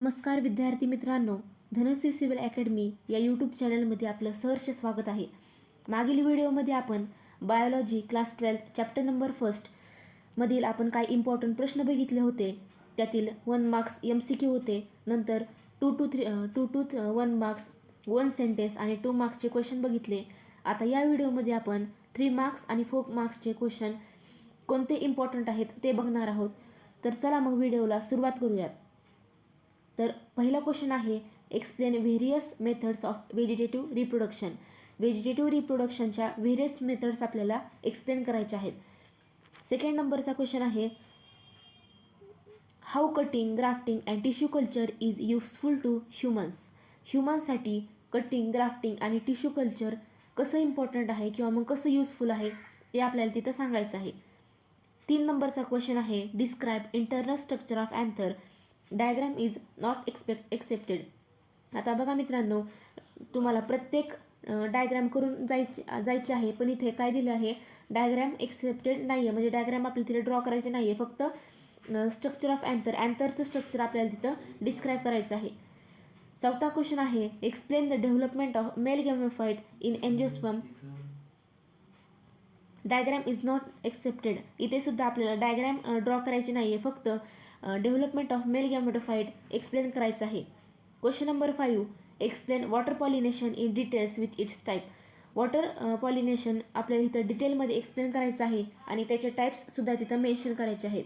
नमस्कार विद्यार्थी मित्रांनो, धनश्री सिव्हिल अकॅडमी या यूट्यूब चॅनलमध्ये आपलं सहर्ष स्वागत आहे. मागील व्हिडिओमध्ये आपण बायोलॉजी क्लास 12 चॅप्टर नंबर 1 मधील आपण काही इम्पॉर्टंट प्रश्न बघितले होते. त्यातील 1 मार्क्स MCQ होते. नंतर 2 to 1 मार्क्स 1 सेंटेन्स आणि 2 मार्क्सचे क्वेश्चन बघितले. आता या व्हिडिओमध्ये आपण 3 मार्क्स आणि 4 मार्क्सचे क्वेश्चन कोणते इम्पॉर्टंट आहेत ते बघणार आहोत. तर चला मग व्हिडिओला सुरुवात करूयात. तर पहिला क्वेश्चन आहे, explain various methods of vegetative reproduction. Vegetative रिप्रोडक्शनच्या व्हेरियस मेथड्स आपल्याला एक्सप्लेन करायच्या आहेत. सेकंड नंबरचा क्वेश्चन आहे, how cutting, grafting and tissue culture is useful to humans. ह्युमन्ससाठी कटिंग, ग्राफ्टिंग आणि टिश्यू कल्चर कसं इम्पॉर्टंट आहे किंवा मग कसं युजफुल आहे ते आपल्याला तिथं सांगायचं आहे. 3 नंबरचा क्वेश्चन आहे, describe internal structure of anther. Diagram is not accepted. आता बघा मित्रांनो, तुम्हाला प्रत्येक डायग्राम करून जायचे आहे, पण इथे काय दिलं आहे, डायग्राम एक्सेप्टेड नाही आहे. म्हणजे डायग्राम आपल्याला तिथे ड्रॉ करायचे नाही आहे, फक्त स्ट्रक्चर ऑफ अँथरचं स्ट्रक्चर आपल्याला तिथं डिस्क्राईब करायचं आहे. चौथा क्वेश्चन आहे, explain the development of male gametophyte in angiosperm. Diagram is not accepted. इथे सुद्धा आपल्याला डायग्राम ड्रॉ करायची नाही आहे, फक्त development of male gametophyte explain करायचं आहे. Question number 5, explain water pollination in details with its type. Water pollination आपल्याला इथं डिटेलमध्ये एक्सप्लेन करायचं आहे आणि त्याचे टाईप्ससुद्धा तिथं मेन्शन करायचे आहेत.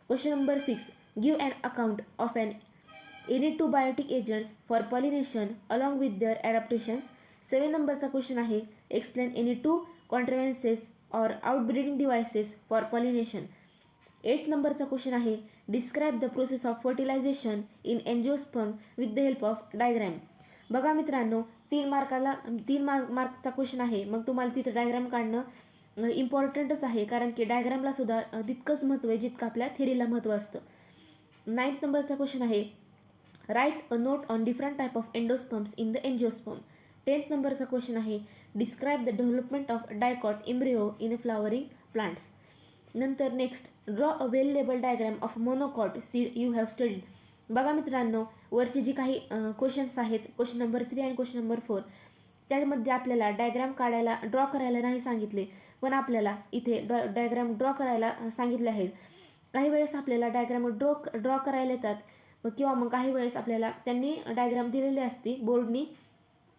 Question number 6, give an account of any 2 biotic agents for pollination along with their adaptations. 7 नंबरचा क्वेश्चन आहे, explain any 2 contrivances or outbreeding devices for pollination. 8 नंबरचा क्वेश्चन आहे, describe the process of fertilization in angiosperm with the help of diagram. बघा मित्रांनो, 3 मार्क्सचा question आहे, मग तुम्हाला तिथं डायग्राम काढणं इम्पॉर्टंटच आहे, कारण की डायग्रामला सुद्धा तितकंच महत्त्व आहे जितकं आपल्या थेरीला महत्त्व असतं. 9th नंबरचा क्वेश्चन आहे, write a note on different type of endosperms in the angiosperm. 10th नंबरचा क्वेश्चन आहे, describe the development of dicot embryo in flowering plants. नंतर next, draw a well label diagram of monocot seed you have studied. बघा मित्रांनो, वरचे जी काही questions आहेत, question number 3 आणि question number 4, त्यामध्ये आपल्याला डायग्राम काढायला, ड्रॉ करायला नाही सांगितले, पण आपल्याला इथे डायग्राम ड्रॉ करायला सांगितले आहेत. काही वेळेस आपल्याला डायग्राम ड्रॉ करायला येतात किंवा मग काही वेळेस आपल्याला त्यांनी डायग्राम दिलेले असते बोर्डनी,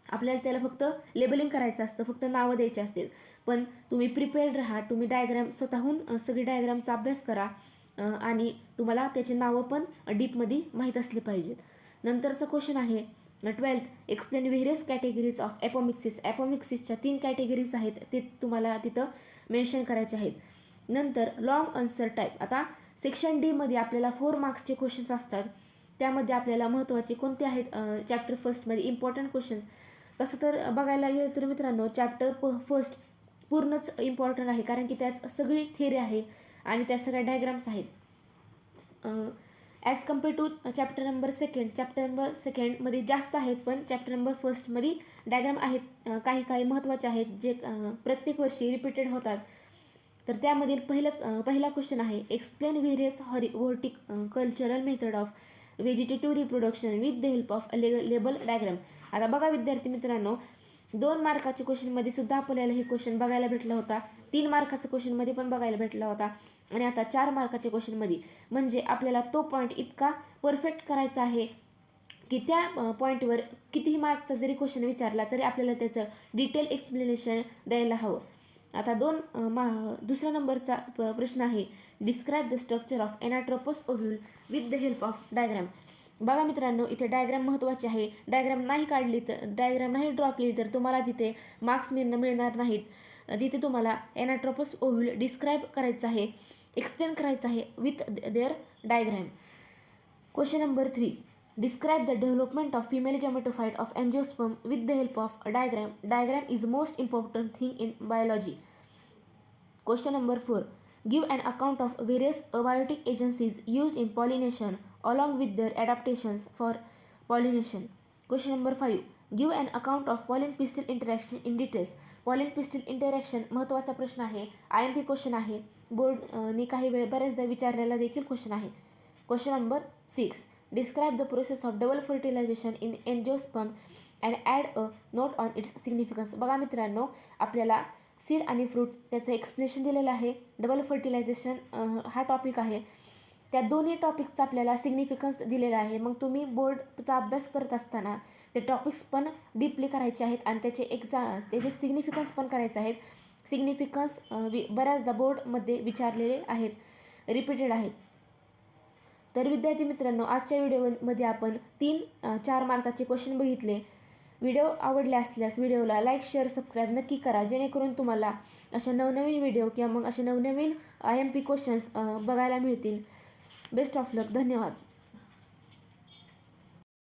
आपल्याला त्याला फक्त लेबलिंग करायचं असतं, फक्त नावं द्यायची असतील. पण तुम्ही प्रिपेअर्ड राहा, तुम्ही डायग्राम स्वतःहून सगळी डायग्रामचा अभ्यास करा आणि तुम्हाला त्याचे नावं पण डीपमध्ये माहीत असले पाहिजेत. नंतरचं क्वेश्चन आहे 12th, explain various categories of apomixis. ॲपोमिक्सिसच्या 3 कॅटेगरीज आहेत, ते तुम्हाला तिथं मेन्शन करायचे आहेत. नंतर लॉंग आन्सर टाईप. आता सेक्शन डीमध्ये आपल्याला 4 मार्क्सचे क्वेश्चन्स असतात, त्यामध्ये आपल्याला महत्त्वाचे कोणते आहेत चॅप्टर फर्स्टमध्ये इम्पॉर्टंट क्वेश्चन्स. तसं तर बघायला गेलं तर मित्रांनो, चॅप्टर फर्स्ट पूर्णच इम्पॉर्टंट आहे, कारण की त्यात सगळी थिअरी आहे आणि त्या सगळ्या डायग्राम्स आहेत. As compare to chapter number सेकंडमध्ये जास्त आहेत, पण चॅप्टर नंबर फर्स्टमध्ये डायग्राम आहेत, काही महत्त्वाचे आहेत जे प्रत्येक वर्षी रिपीटेड होतात. तर त्यामधील पहिला क्वेश्चन आहे, explain various horticultural method of vegetative reproduction with the help of label diagram. आता बघा विद्यार्थी मित्रांनो, 2 मार्काच्या क्वेश्चनमध्ये सुद्धा आपल्याला हे क्वेश्चन बघायला भेटला होता, 3 मार्काच्या क्वेश्चनमध्ये पण बघायला भेटला होता आणि आता 4 मार्काच्या क्वेश्चनमध्ये. म्हणजे आपल्याला तो पॉईंट इतका परफेक्ट करायचा आहे की त्या पॉईंटवर कितीही मार्क्सचा जरी क्वेश्चन विचारला तरी आपल्याला त्याचं डिटेल एक्सप्लेनेशन द्यायला हवं. आता दुसरा नंबरचा प्रश्न आहे, describe the structure of anatropous ovule with the help of diagram. बघा मित्रांनो, इथे डायग्राम महत्त्वाची आहे. डायग्राम नाही ड्रॉ केली तर तुम्हाला तिथे मार्क्स मिळणार नाहीत. तिथे तुम्हाला एनाट्रोपस ओव्ह्यूल डिस्क्राईब करायचं आहे, एक्सप्लेन करायचं आहे with their diagram. Question number 3, describe the development of female gametophyte of angiosperm with the help of diagram. Diagram is most important thing in biology. Question number 4, give an account of various abiotic agencies used in pollination along with their adaptations for pollination. Question number 5, give an account of pollen pistil interaction in details. pollen pistil interaction महत्त्वाचा प्रश्न आहे, IMP question आहे, बोर्डने काही बऱ्याचदा विचारलेला देखील question आहे. Question number 6, describe the process of double fertilization in angiosperm and add a note on its significance. बघा मित्रांनो, आपल्याला सीड आणि फ्रूट त्याचं एक्सप्लेनेशन दिलेलं आहे. डबल फर्टिलायझेशन हा टॉपिक आहे. त्या दोन्ही टॉपिकचा आपल्याला सिग्निफिकन्स दिलेला आहे. मग तुम्ही बोर्डचा अभ्यास करत असताना ते टॉपिक्स पण डीपली करायचे आहेत आणि त्याचे सिग्निफिकन्स पण करायचे आहेत. सिग्निफिकन्स बऱ्याचदा बोर्डमध्ये विचारलेले आहेत, रिपीटेड आहेत. तर विद्यार्थी मित्रांनो, आजच्या व्हिडिओमध्ये आपण 4 मार्काचे क्वेश्चन बघितले. व्हिडिओ आवडले असल्यास व्हिडिओला लाईक, शेअर, सबस्क्राईब नक्की करा, जेणेकरून तुम्हाला अशा नवनवीन व्हिडिओ किंवा मग असे नवनवीन IMP क्वेश्चन्स बघायला मिळतील. बेस्ट ऑफ लक. धन्यवाद.